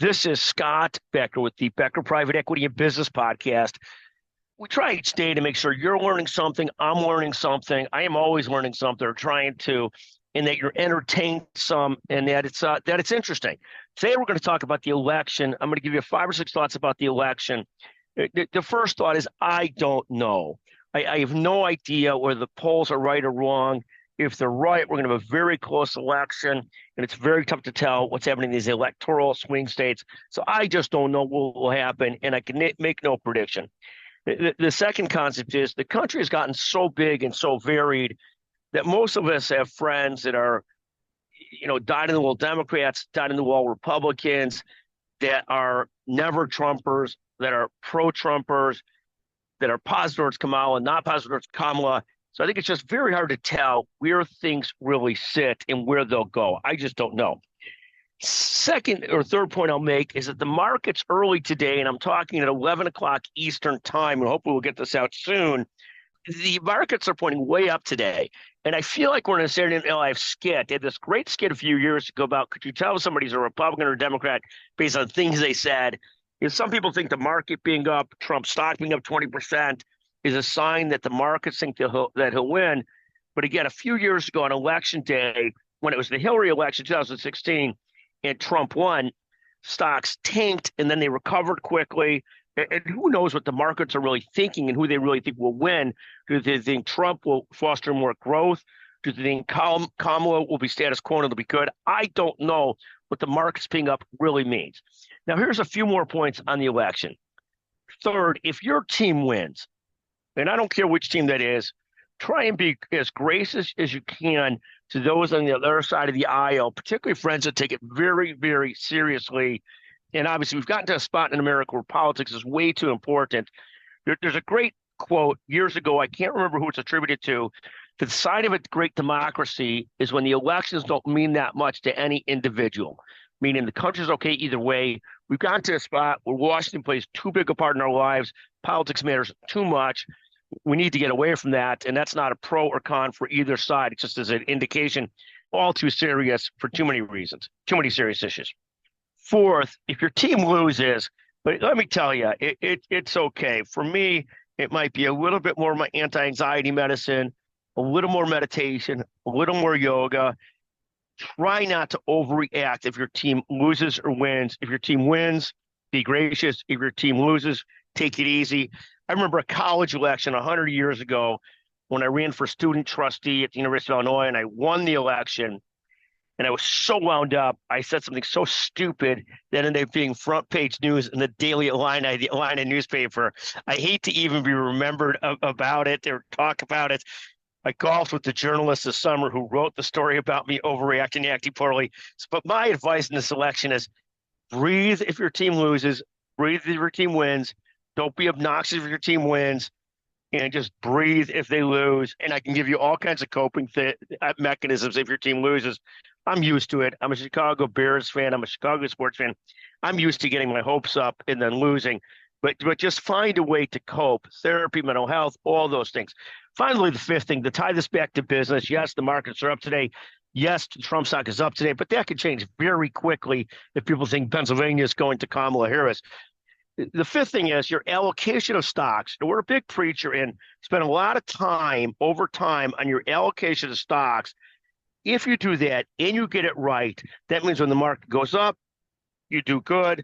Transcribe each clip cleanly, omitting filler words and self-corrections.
This is Scott Becker with the Becker Private Equity and Business Podcast. We try each day to make sure you're learning something, I'm learning something, I am always learning something, or trying to, and that you're entertained some, and that it's interesting. Today we're going to talk about the election. I'm going to give you 5 or 6 thoughts about the election. The first thought is I don't know. I have no idea whether the polls are right or wrong. If they're right, we're going to have a very close election, and it's very tough to tell what's happening in these electoral swing states. So I just don't know what will happen, and I can make no prediction. The second concept is the country has gotten so big and so varied that most of us have friends that are, dyed-in-the-wool Democrats, dyed-in-the-wool Republicans, that are never Trumpers, that are pro-Trumpers, that are positive towards Kamala, not positive towards Kamala. So I think it's just very hard to tell where things really sit and where they'll go. I just don't know. Second or third point I'll make is that the markets early today, and I'm talking at 11 o'clock Eastern time, and hopefully we'll get this out soon, the markets are pointing way up today. And I feel like we're in a Saturday Night Live skit. They had this great skit a few years ago about, could you tell somebody's a Republican or a Democrat based on things they said? Some people think the market being up, Trump's stock being up 20%, is a sign that the markets think that he'll win. But again, a few years ago on election day, when it was the Hillary election, 2016, and Trump won, stocks tanked, and then they recovered quickly. And who knows what the markets are really thinking and who they really think will win. Do they think Trump will foster more growth? Do they think Kamala will be status quo and it'll be good? I don't know what the markets being up really means. Now, here's a few more points on the election. Third, if your team wins, and I don't care which team that is, try and be as gracious as you can to those on the other side of the aisle, particularly friends that take it very, very seriously. And obviously, we've gotten to a spot in America where politics is way too important. There's a great quote years ago, I can't remember who it's attributed to. The sign of a great democracy is when the elections don't mean that much to any individual, meaning the country's okay either way. We've gotten to a spot where Washington plays too big a part in our lives. Politics matters too much. We need to get away from that, and that's not a pro or con for either side. It's just as an indication, all too serious for too many reasons, too many serious issues. Fourth, if your team loses, but let me tell you, it's okay. For me, it might be a little bit more of my anti-anxiety medicine, a little more meditation, a little more yoga. Try not to overreact if your team loses or wins. If your team wins, be gracious. If your team loses, take it easy. I remember a college election 100 years ago when I ran for student trustee at the University of Illinois, and I won the election. And I was so wound up. I said something so stupid that ended up being front page news in the Daily Illini newspaper. I hate to even be remembered about it or talk about it. I golfed with the journalist this summer who wrote the story about me overreacting and acting poorly. But my advice in this election is breathe if your team loses, breathe if your team wins. Don't be obnoxious if your team wins, and just breathe if they lose. And I can give you all kinds of coping mechanisms if your team loses. I'm used to it. I'm a Chicago Bears fan. I'm a Chicago sports fan. I'm used to getting my hopes up and then losing. But just find a way to cope. Therapy, mental health, all those things. Finally, the fifth thing, to tie this back to business, yes, the markets are up today. Yes, the Trump stock is up today, but that could change very quickly if people think Pennsylvania is going to Kamala Harris. The fifth thing is your allocation of stocks. And we're a big preacher and spend a lot of time over time on your allocation of stocks. If you do that and you get it right, that means when the market goes up, you do good.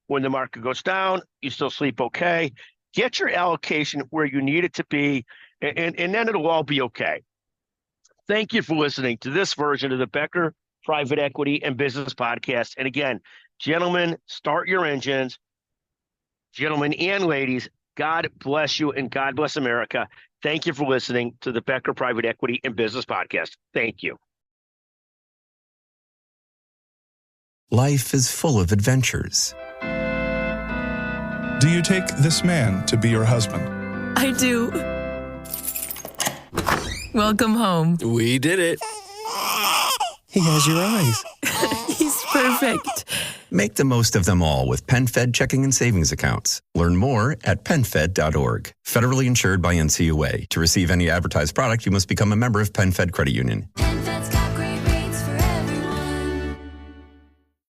When the market goes down, you still sleep okay. Get your allocation where you need it to be, and then it'll all be okay. Thank you for listening to this version of the Becker Private Equity and Business Podcast. And again, gentlemen, start your engines. Gentlemen and ladies, God bless you and God bless America. Thank you for listening to the Becker Private Equity and Business Podcast. Thank you. Life is full of adventures. Do you take this man to be your husband? I do. Welcome home. We did it. He has your eyes. He's perfect. Make the most of them all with PenFed checking and savings accounts. Learn more at PenFed.org. Federally insured by NCUA. To receive any advertised product, you must become a member of PenFed Credit Union.